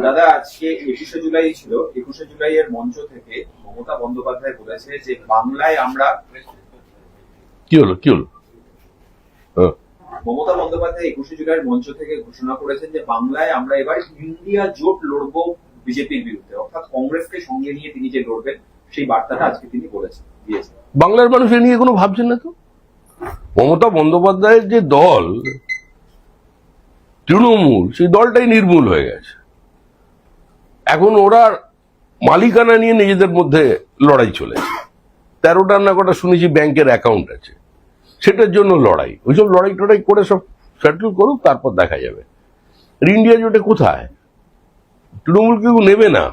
দাদা আজকে 21শে জুলাই ছিল, 21শে জুলাইয়ের মঞ্চ থেকে মমতা বন্দ্যোপাধ্যায় বলেছে যে বাংলায় আমরা কি হলো মমতা বন্দ্যোপাধ্যায় 21শে জুলাইয়ের মঞ্চ থেকে ঘোষণা করেছেন যে বাংলায় আমরা এবার ইন্ডিয়া জোট লড়বো বিজেপির বিরুদ্ধে, অর্থাৎ কংগ্রেসকে সঙ্গে নিয়ে তিনি যে লড়বেন সেই বার্তাটা আজকে তিনি দিয়েছেন। বাংলার মানুষ এ নিয়ে কোনো ভাবছেন না তো। মমতা বন্দ্যোপাধ্যায়ের যে দল তৃণমূল, সেই দলটাই নির্মূল হয়ে গেছে। এখন ওরা মালিকানা নিয়ে নিজেদের মধ্যে লড়াই চলেছে। 13টা না কটা শুনেছি ব্যাংকের অ্যাকাউন্ট আছে, সেটার জন্য লড়াই। ওইসব লড়াই টড়াই করে সব সেটেল করুক, তারপর দেখা যাবে। ইন্ডিয়া জোটে কোথায়? তৃণমূল কেউ নেবে না।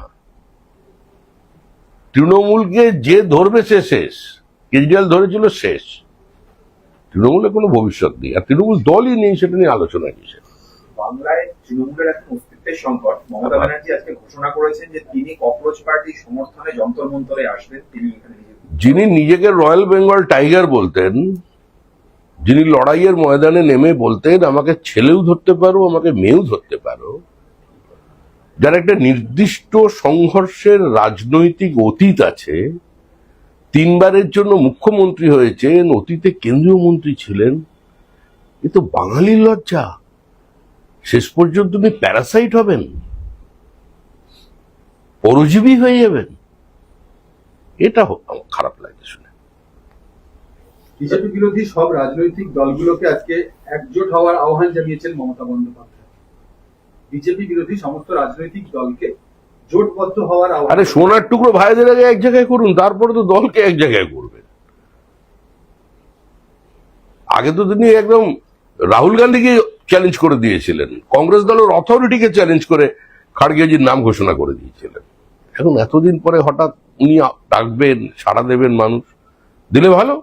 তৃণমূলকে যে ধরবে সে শেষ। কেজরিওয়াল ধরেছিল শেষ। তৃণমূলের কোনো ভবিষ্যৎ নেই, আর তৃণমূল দলই নেই, সেটা নিয়ে আলোচনা কিসে। বাংলায় তৃণমূলের একটা অস্তিত্বের সংকট। মমতা ব্যানার্জি আজকে ঘোষণা করেছেন যে তিনি ককরোচ পার্টি সমর্থনে যন্তর মন্তরে আসবেন। তিনি যিনি নিজেকে রয়্যাল বেঙ্গল টাইগার বলতেন, যিনি লড়াইয়ের ময়দানে নেমে বলতেন আমাকে ছেলেও ধরতে পারো, আমাকে মেয়েও ধরতে পারো, যার একটা নির্দিষ্ট সংঘর্ষের রাজনৈতিক অতীত আছে, 3বারের জন্য মুখ্যমন্ত্রী হয়েছেন, অতীতে কেন্দ্রীয় মন্ত্রী ছিলেন, এ তো বাঙালির লজ্জা। শেষ পর্যন্ত তিনি প্যারাসাইট হবেন, পরজীবী হয়ে যাবেন। এটা আমার খারাপ লাগে শুনে। বিজেপি বিরোধী সব রাজনৈতিক দলগুলোকে আজকে একজোট হওয়ার আহ্বান জানিয়েছেন মমতা বন্দ্যোপাধ্যায়। বিজেপি বিরোধী সমস্ত রাজনৈতিক দলকে জোটবদ্ধ হওয়ার আহ্বান। আরে সোনার টুকরো ভাইদের আগে এক জায়গায় করুন, তারপরে তো দলকে এক জায়গায় করবেন। আগে তো তিনি একদম রাহুল গান্ধীকে চ্যালেঞ্জ করে দিয়েছিলেন, কংগ্রেস দলের অথরিটিকে চ্যালেঞ্জ করে খাড়গেজির নাম ঘোষণা করে দিয়েছিলেন। এখন এতদিন পরে হঠাৎ উনি ডাকবেন, সাড়া দেবেন, মানুষ দিলে ভালো।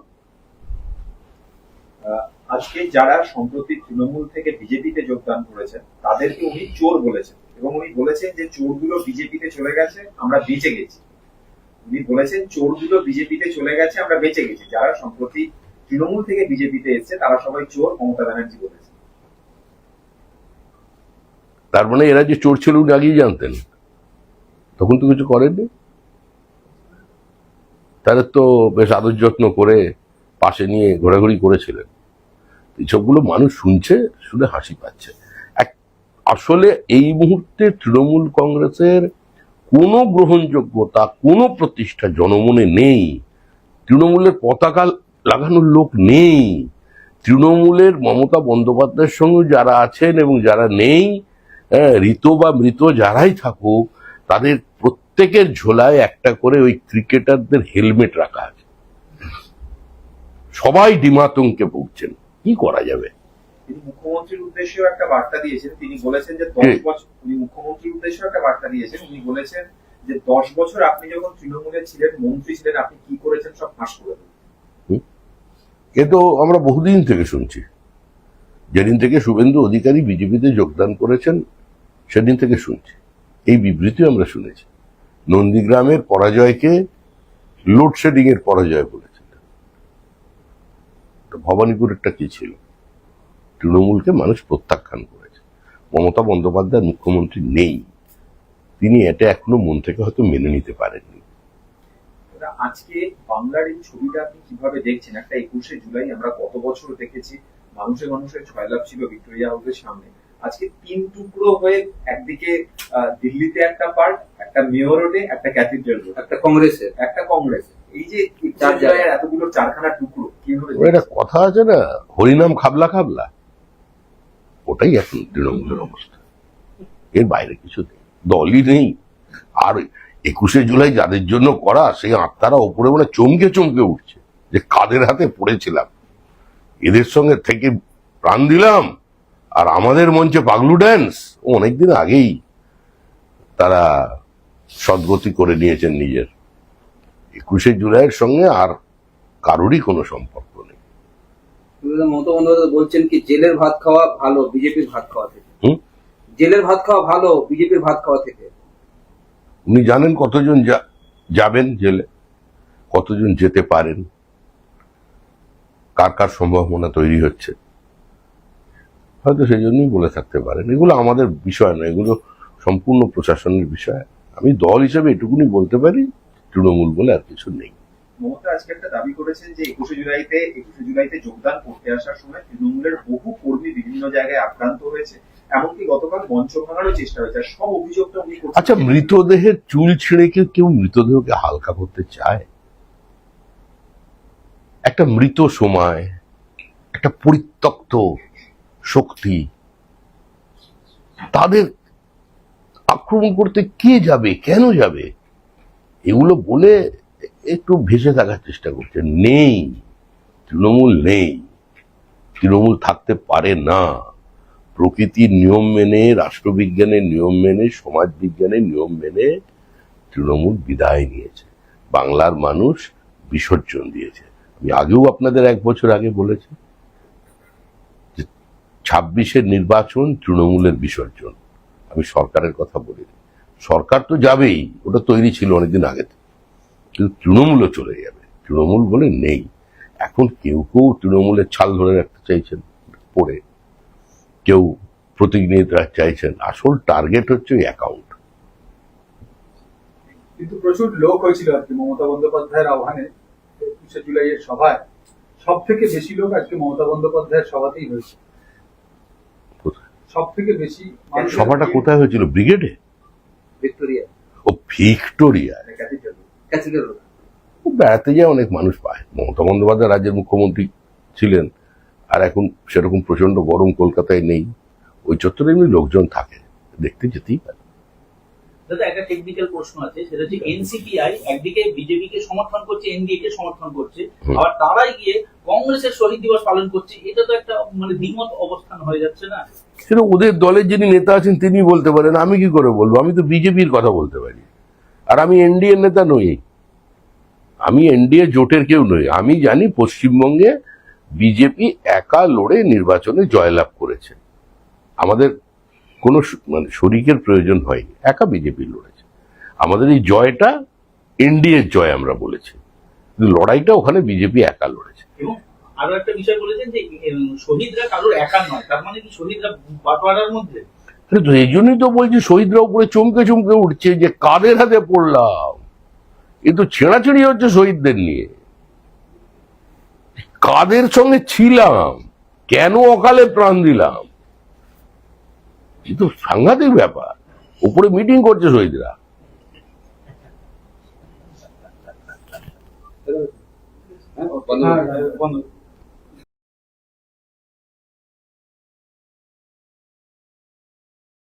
আজকে যারা সম্প্রতি তৃণমূল থেকে বিজেপিতে যোগদান করেছেন তাদেরকে উনি চোর বলেছেন, এবং উনি বলেছেন যে চোরগুলো বিজেপিতে চলে গেছে, আমরা বেঁচে গেছি। উনি বলেছেন চোরগুলো বিজেপিতে চলে গেছে, আমরা বেঁচে গেছি। যারা সম্প্রতি তৃণমূল থেকে বিজেপিতে এসছে তারা সবাই চোর, মমতা ব্যানার্জি বলেছেন। তার মানে এরা যে চোর ছিল উনি আগেই জানতেন, তখন তো কিছু করেননি। তাদের তো বেশ আদর যত্ন করে পাশে নিয়ে ঘোরাঘুরি করেছিলেন। এইসবগুলো মানুষ শুনছে, শুনে হাসি পাচ্ছে। আসলে এই মুহূর্তে তৃণমূল কংগ্রেসের কোনো গ্রহণযোগ্যতা, কোনো প্রতিষ্ঠা জনমনে নেই। তৃণমূলের পতাকা লাগানোর লোক নেই। তৃণমূলের মমতা বন্দ্যোপাধ্যায়ের সঙ্গে যারা আছেন এবং যারা নেই, ঋত বা মৃত যারাই থাকুক, তাদের প্রত্যেকের ঝোলায় একটা করে ওই ক্রিকেটারদের হেলমেট রাখা আছে। সবাই ডিমাতঙ্কে ভুগছেন, কি করা যাবে। তিনি মুখ্যমন্ত্রীর উদ্দেশ্যেও একটা বার্তা দিয়েছেন। তিনি বলেছেন যে 10 বছর, উনি মুখ্যমন্ত্রীর উদ্দেশ্যেও একটা বার্তা দিয়েছেন। উনি বলেছেন যে 10 বছর আপনি যখন তৃণমূলে ছিলেন, মন্ত্রী ছিলেন, আপনি কি করেছেন সব ফাঁস করে দেবেন। এ তো আমরা বহুদিন থেকে শুনছি। যেদিন থেকে শুভেন্দু অধিকারী বিজেপিতে যোগদান করেছেন সেদিন থেকে শুনছি। এই বিবৃতি আমরা শুনেছি। নন্দীগ্রামের পরাজয়কে লোডশেডিং এর পরাজয় বলেছেন। ভবানীপুরেরটা কি ছিল? তৃণমূলকে মানুষ প্রত্যাখ্যান করেছে। মমতা বন্দ্যোপাধ্যায় মুখ্যমন্ত্রী নেই, তিনি এটা এখনো মন থেকে হয়তো মেনে নিতে পারেননি। আজকে বাংলার এই ছবিটা আপনি কিভাবে দেখছেন? একটা 21শে জুলাই আমরা গত বছর দেখেছি মানুষের জয়লাভ ছিল ভিক্টোরিয়া হাউসের সামনে। আজকে 3 টুকরো হয়ে, একদিকে দিল্লিতে একটা পার্ট, একটা মেয়র রোডে, একটা ক্যাথিড্রাল রোড, একটা কংগ্রেস। এই যে এতগুলো চারখানা টুকরো কিভাবে? একটা কথা আছে না, হরিনাম খাবলা খাবলা, ওটাই এখন তৃণমূলের অবস্থা। এর বাইরে কিছু নেই, দলই নেই। আর 21শে জুলাই যাদের জন্য করা, সেই আত্মারা ওপরে মানে চমকে চমকে উঠছে যে কাদের হাতে পড়েছিলাম, এদের সঙ্গে থেকে প্রাণ দিলাম। আর আমাদের মঞ্চে পাগলু ড্যান্স অনেকদিন আগেই তারা সদ্গতি করে নিয়েছেন নিজের। 21শে জুলাইয়ের সঙ্গে আর কারোরই কোনো সম্পর্ক নেই। মমতা বন্দ্যোপাধ্যায় বলছেন কি জেলের ভাত খাওয়া ভালো বিজেপির ভাত খাওয়া থেকে। জেলের ভাত খাওয়া ভালো বিজেপির ভাত খাওয়া থেকে। উনি জানেন কতজন যাবেন জেলে, কতজন যেতে পারেন, কার কার সম্ভাবনা তৈরি হচ্ছে। হয়তো সেই জন্যই বলে থাকতে পারেন। এগুলো আমাদের বিষয় নয়, এগুলো সম্পূর্ণ প্রশাসনের বিষয়। আমি দল হিসেবে এটুকুনি বলতে পারি, তৃণমূল বলে আর কিছু নেই। মমতা আজকে একটা দাবি করেছেন যে 21শে জুলাইতে যোগদান করতে আসার সময় তৃণমূলের বহু কর্মী বিভিন্ন জায়গায় আক্রান্ত হয়েছে, এমনকি গতকাল মঞ্চ ভাঙারও চেষ্টা হয়েছে, আর সব অভিযোগটা উনি করছেন। আচ্ছা, মৃতদেহের চুল ছিঁড়ে কেউ মৃতদেহকে হালকা করতে চায়? একটা মৃত সময়, একটা পরিত্যক্ত শক্তি, তাদের আক্রমণ করতে কে যাবে, কেন যাবে? এগুলো বলে একটু ভেসে থাকার চেষ্টা করছে। নেই, তৃণমূল নেই, তৃণমূল থাকতে পারে না। প্রকৃতির নিয়ম মেনে, রাষ্ট্রবিজ্ঞানের নিয়ম মেনে, সমাজ বিজ্ঞানের নিয়ম মেনে তৃণমূল বিদায় নিয়েছে। বাংলার মানুষ বিসর্জন দিয়েছে। আমি আগেও আপনাদের 1 বছর আগে বলেছি যে 26-এর নির্বাচন তৃণমূলের বিসর্জন। আমি সরকারের কথা বলিনি। সরকার তো যাবেই, ওটা তৈরি ছিল অনেকদিন আগে থেকে, কিন্তু তৃণমূলও চলে যাবে। তৃণমূল বলে নেই। এখন কেউ তৃণমূলের ছাল ধরে রাখতে চাইছেন পরে, কেউ প্রতীক নিয়ে চাইছেন। আসল টার্গেট হচ্ছে ওই অ্যাকাউন্ট। কিন্তু প্রচুর লোক হয়েছিল আজকে মমতা বন্দ্যোপাধ্যায়ের আহ্বানে 21শে জুলাইয়ের সভায়। সব থেকে বেশি লোক আজকে মমতা বন্দ্যোপাধ্যায়ের সভাতেই হয়েছে। কোথায় সব থেকে বেশি মানুষের সভাটা ভিড় কোথায় হয়েছিল? ব্রিগেডে? ভিক্টোরিয়া ও, ভিক্টোরিয়া। ক্যাথিড্রাল। বেড়াতে যায় অনেক মানুষ পায়। মমতা বন্দ্যোপাধ্যায় রাজ্যের মুখ্যমন্ত্রী ছিলেন, আর এখন সেরকম প্রচন্ড গরম কলকাতায় নেই। ওই চত্বরে এমনি লোকজন থাকে, দেখতে যেতেই পারে। দাদা, একটা টেকনিক্যাল প্রশ্ন আছে, সেটা হচ্ছে এনসিপিআই একদিকে বিজেপি কে সমর্থন করছে, এনডিএ কে সমর্থন করছে, আবার তারাই গিয়ে কংগ্রেসের শহীদ দিবস পালন করছে। এটা তো একটা মানে দ্বিমত অবস্থান হয়ে যাচ্ছে না? সেটা ওদের দলের যিনি নেতা আছেন তিনি বলতে পারেন, আমি কি করে বলবো? আমি তো বিজেপির কথা বলতে পারি, আর আমি এনডিএ নেতা নই, আমি এনডিএ জোটের কেউ নই। আমি জানি পশ্চিমবঙ্গে বিজেপি একা লড়ে নির্বাচনে জয়লাভ করেছে, আমাদের কোনো মানে শরিকের প্রয়োজন হয়নি, একা বিজেপি লড়েছে। আমাদের এই জয়টা এনডিএর জয় আমরা বলেছি, কিন্তু লড়াইটা ওখানে বিজেপি একা লড়েছে। এবং আরো একটা বিষয় বলেছেন যে শহীদরা কারোর একা নয়, তার মানে কি শহীদরা বাটোয়ারার মধ্যে? তো এই জন্যই তো বলছি, শহীদরা উপরে চমকে চমকে উঠছে যে কাদের হাতে পড়লাম। এ তো ছেঁড়াছেড়ি হচ্ছে শহীদদের নিয়ে। কাদের সঙ্গে ছিলাম, কেন অকালে প্রাণ দিলাম, এ তো সাংঘাতিক ব্যাপার। উপরে মিটিং করছে শহীদরা। বন্ধ।